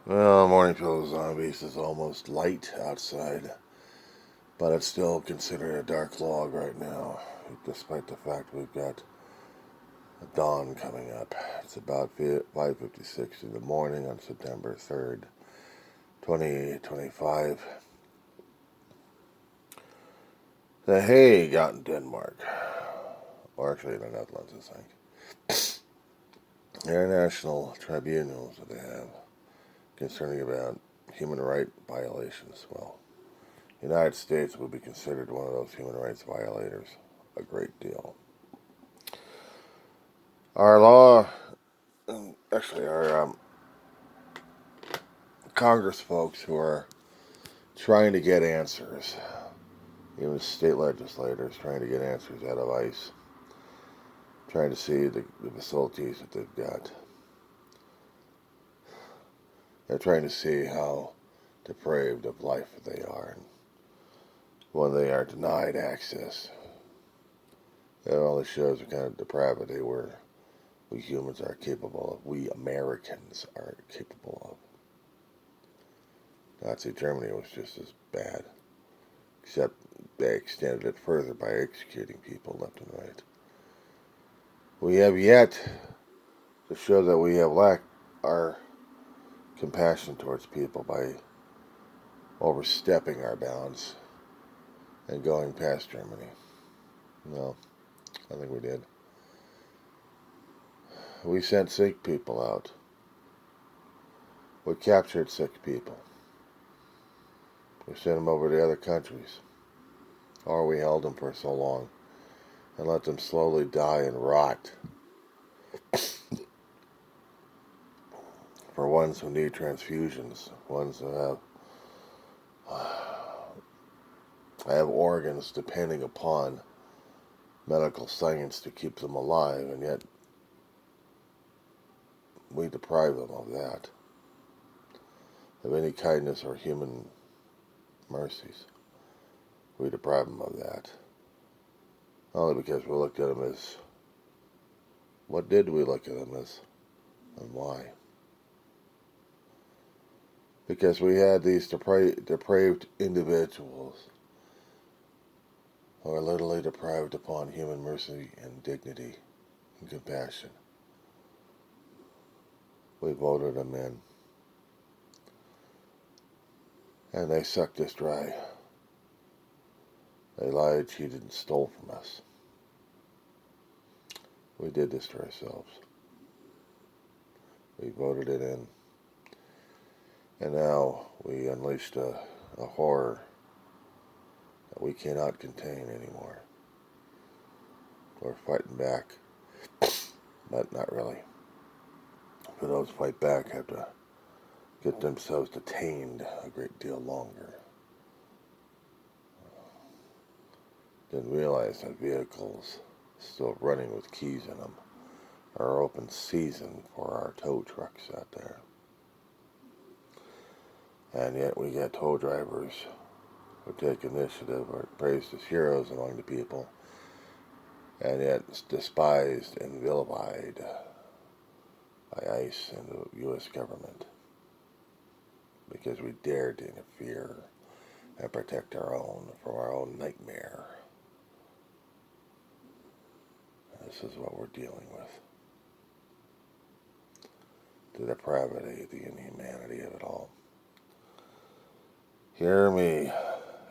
Well, Morning Pillow Zombies is almost light outside, but it's still considered a dark log right now, despite the fact we've got a dawn coming up. It's about 5:56 in the morning on September 3rd, 2025. The Hague out in Denmark, or actually in the Netherlands, I think. International tribunals that they have concerning about human rights violations. Well, the United States would be considered one of those human rights violators a great deal. Our law, actually, our Congress folks who are trying to get answers, even state legislators trying to get answers out of ICE, trying to see the facilities that they've got. They're trying to see how depraved of life they are, and when they are denied access. It only shows the kind of depravity we humans are capable of, we Americans are capable of. Nazi Germany was just as bad, except they extended it further by executing people left and right. We have yet to show that we have lacked our compassion towards people by overstepping our bounds and going past Germany. No, I think we did. We sent sick people out. We captured sick people. We sent them over to other countries. Or we held them for so long and let them slowly die and rot. For ones who need transfusions, ones who have organs depending upon medical science to keep them alive, and yet we deprive them of that, of any kindness or human mercies. We deprive them of that. Only because we looked at them as, what did we look at them as, and why? Because we had these depraved individuals who are literally deprived upon human mercy and dignity and compassion. We voted them in, and they sucked us dry. They lied, cheated, and stole from us. We did this to ourselves. We voted it in. And now we unleashed a horror that we cannot contain anymore. We're fighting back, but not really. For those who fight back have to get themselves detained a great deal longer. Didn't realize that vehicles still running with keys in them are open season for our tow trucks out there. And yet we get tow drivers who take initiative or praised as heroes among the people, and yet despised and vilified by ICE and the U.S. government because we dared to interfere and protect our own from our own nightmare. And this is what we're dealing with. The depravity, the inhumanity of it all. Hear me,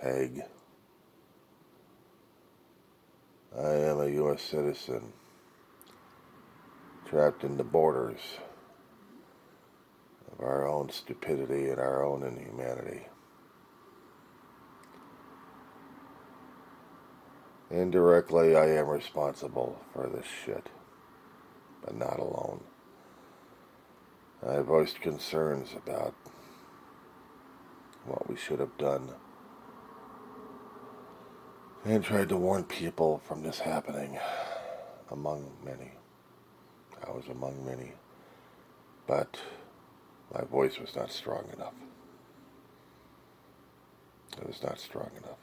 Hague. I am a U.S. citizen, trapped in the borders of our own stupidity and our own inhumanity. Indirectly, I am responsible for this shit, but not alone. I voiced concerns about what we should have done and tried to warn people from this happening, among many. I was among many, but my voice was not strong enough. It was not strong enough.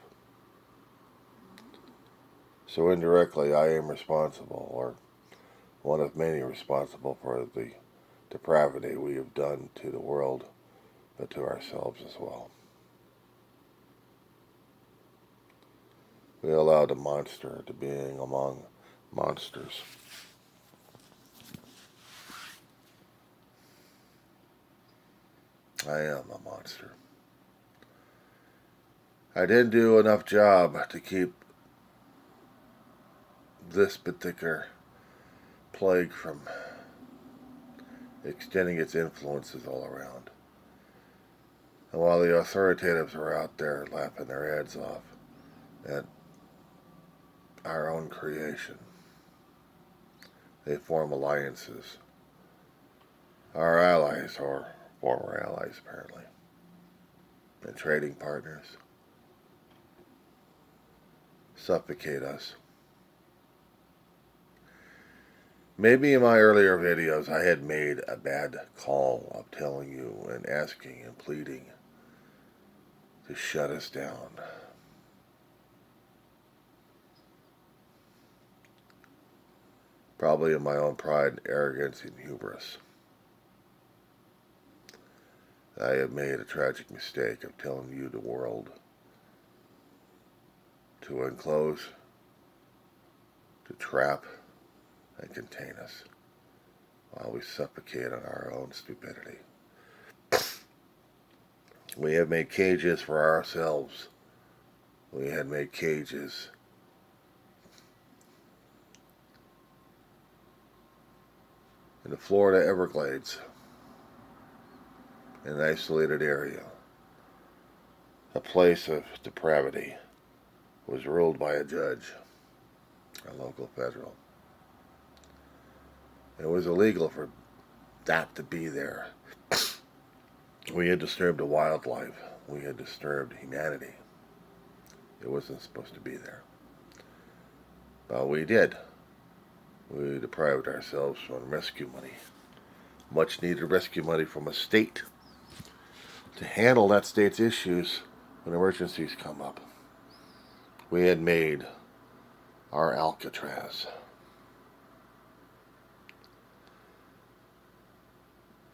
So indirectly, I am responsible, or one of many responsible for the depravity we have done to the world but to ourselves as well. We allowed a monster to being among monsters. I am a monster. I didn't do enough job to keep this particular plague from extending its influences all around. And while the authoritatives are out there laughing their heads off at our own creation, they form alliances. Our allies, or former allies apparently, and trading partners, suffocate us. Maybe in my earlier videos I had made a bad call of telling you and asking and pleading to shut us down. Probably in my own pride, arrogance, and hubris. I have made a tragic mistake of telling you, the world, to enclose, to trap, and contain us while we suffocate on our own stupidity. We have made cages for ourselves. We had made cages in the Florida Everglades, in an isolated area. A place of depravity was ruled by a judge, a local federal. It was illegal for that to be there. We had disturbed the wildlife. We had disturbed humanity. It wasn't supposed to be there. But we did. We deprived ourselves from rescue money. Much needed rescue money from a state to handle that state's issues when emergencies come up. We had made our Alcatraz.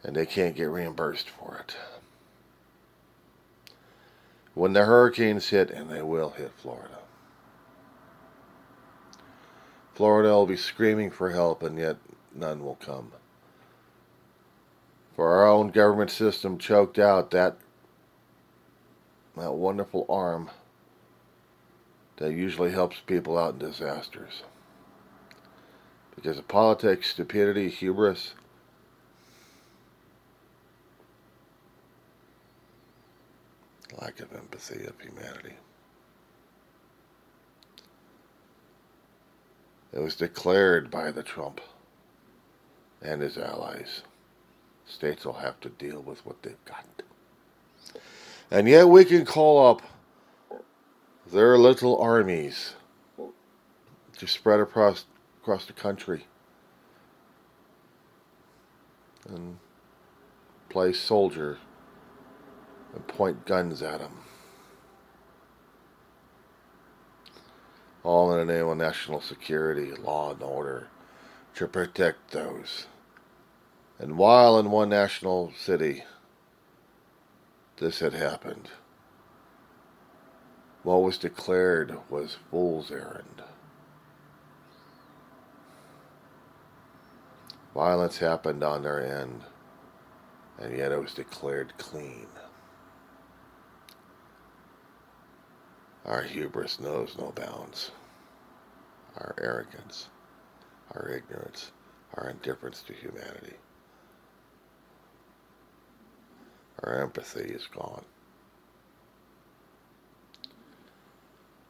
And they can't get reimbursed for it. When the hurricanes hit, and they will hit Florida, Florida will be screaming for help, and yet none will come. For our own government system choked out that wonderful arm that usually helps people out in disasters. Because of politics, stupidity, hubris, lack of empathy of humanity. It was declared by the Trump and his allies. States will have to deal with what they've got. And yet we can call up their little armies to spread across the country and play soldier and point guns at them. All in the name of national security, law and order, to protect those. And while in one national city this had happened, what was declared was fool's errand. Violence happened on their end, and yet it was declared clean. Our hubris knows no bounds. Our arrogance, our ignorance, our indifference to humanity. Our empathy is gone.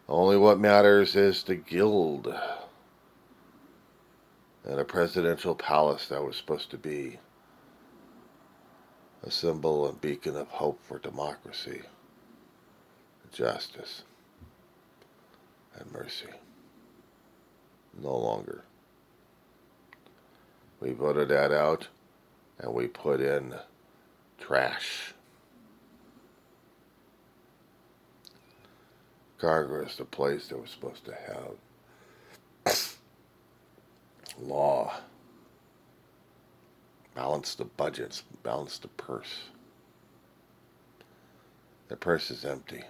Only what matters is the guild and a presidential palace that was supposed to be a symbol and beacon of hope for democracy, justice, and mercy. No longer. We voted that out, and we put in trash. Congress, the place that was supposed to have law, balance the budgets, balance the purse, The purse is empty,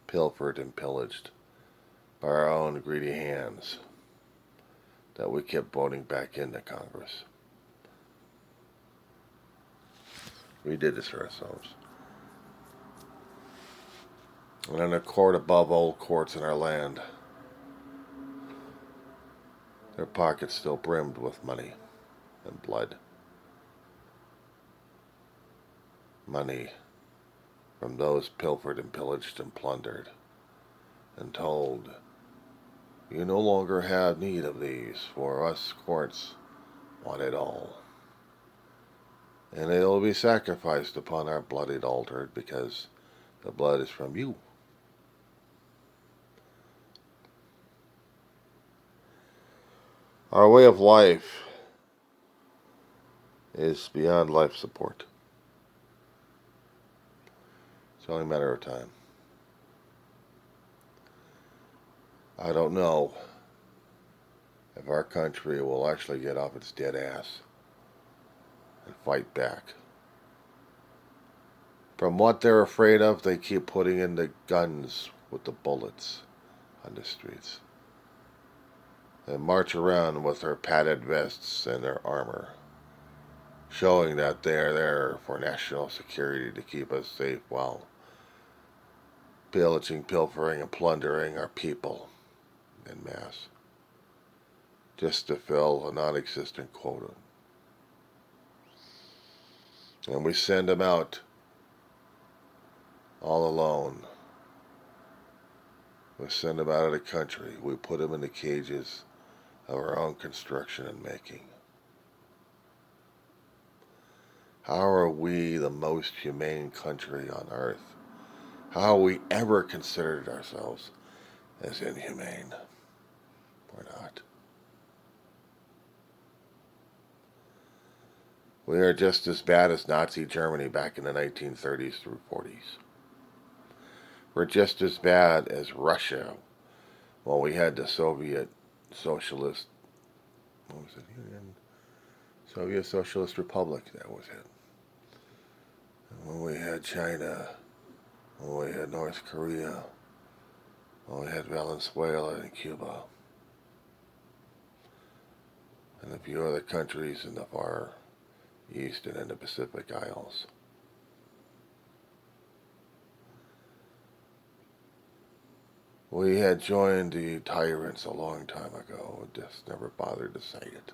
pilfered and pillaged by our own greedy hands that we kept voting back into Congress. We did this for ourselves. And in a court above all courts in our land, their pockets still brimmed with money and blood. Money from those pilfered and pillaged and plundered, and told, you no longer have need of these, for us courts want it all. And it will be sacrificed upon our bloodied altar, because the blood is from you. Our way of life is beyond life support. It's only a matter of time. I don't know if our country will actually get off its dead ass and fight back. From what they're afraid of, they keep putting in the guns with the bullets on the streets. They march around with their padded vests and their armor, showing that they're there for national security to keep us safe while pillaging, pilfering, and plundering our people en masse, just to fill a non-existent quota. And we send them out all alone. We send them out of the country. We put them in the cages of our own construction and making. How are we the most humane country on earth? How have we ever considered ourselves as inhumane? We're not. We are just as bad as Nazi Germany back in the 1930s through 40s. We're just as bad as Russia when we had the Soviet Socialist, what was it? Soviet Socialist Republic, that was it. And when we had China, when we had North Korea, when we had Venezuela and Cuba, and a few other countries in the far east and in the Pacific Isles. We had joined the tyrants a long time ago, just never bothered to say it.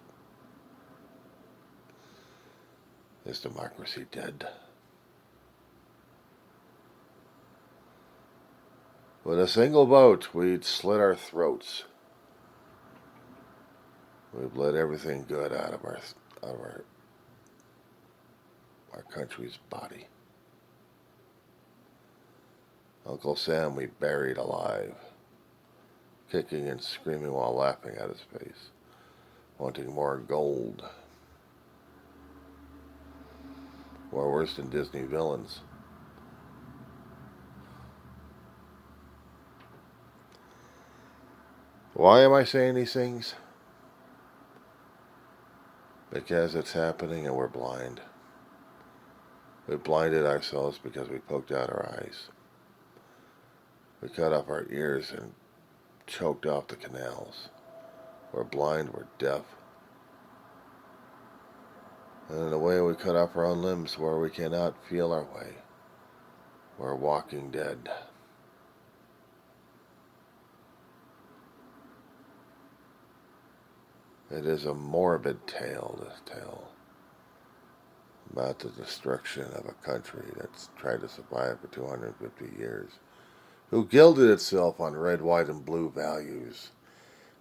Is democracy dead? With a single vote, we'd slit our throats. We've let everything good out of our country's body. Uncle Sam we buried alive, kicking and screaming while laughing at his face, wanting more gold. Or worse than Disney villains. Why am I saying these things? Because it's happening and we're blind. We blinded ourselves because we poked out our eyes. We cut off our ears and choked off the canals. We're blind, we're deaf. And in a way we cut off our own limbs where we cannot feel our way. We're walking dead. It is a morbid tale, this tale, about the destruction of a country that's tried to survive for 250 years, who gilded itself on red, white, and blue values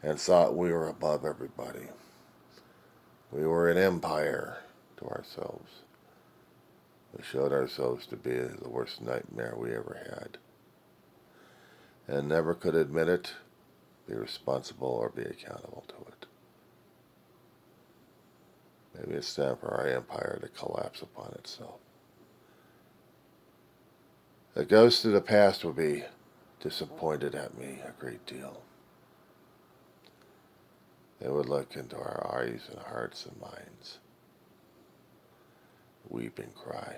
and thought we were above everybody. We were an empire to ourselves. We showed ourselves to be the worst nightmare we ever had, and never could admit it, be responsible, or be accountable to it. Maybe it's time for our empire to collapse upon itself. The ghosts of the past will be disappointed at me a great deal. They would look into our eyes and hearts and minds, weep and cry,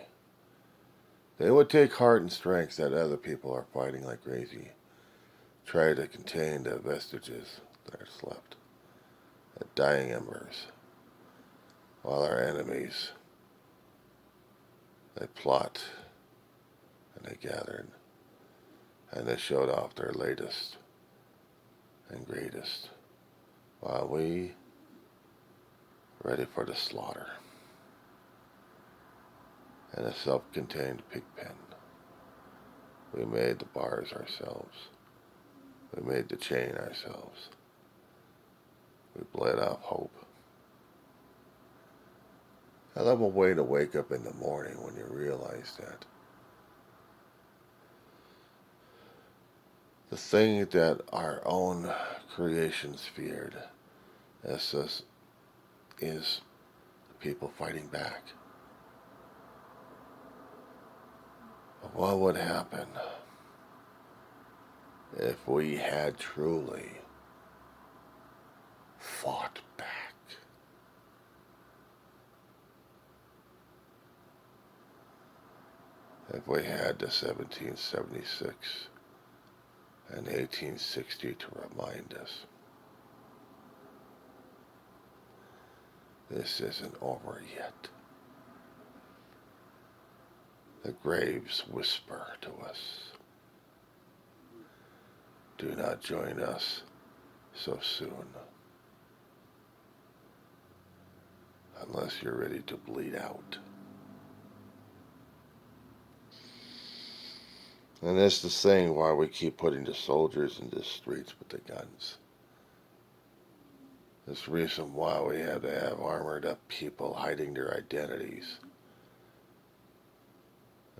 They would take heart and strength that other people are fighting like crazy, try to contain the vestiges that are left, the dying embers, while our enemies, they plot and they gathered and they showed off their latest and greatest, while we ready for the slaughter in a self-contained pig pen. We made the bars ourselves. We made the chain ourselves. We bled off hope. I love a way to wake up in the morning when you realize that the thing that our own creations feared is the people fighting back. What would happen if we had truly fought back? If we had the 1776 and 1860 to remind us this isn't over yet. The graves whisper to us, do not join us so soon, unless you're ready to bleed out. And that's the thing why we keep putting the soldiers in the streets with the guns. This reason why we have to have armored up people hiding their identities.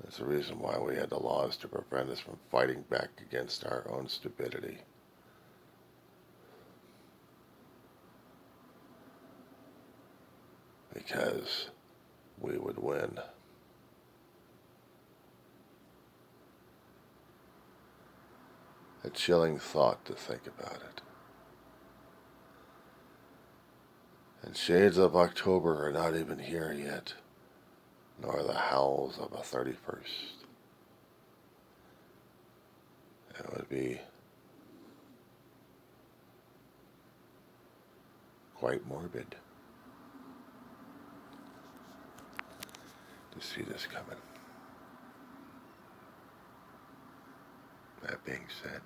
That's the reason why we had the laws to prevent us from fighting back against our own stupidity. Because we would win. A chilling thought to think about it. And shades of October are not even here yet, nor the howls of a 31st. It would be quite morbid to see this coming. That being said,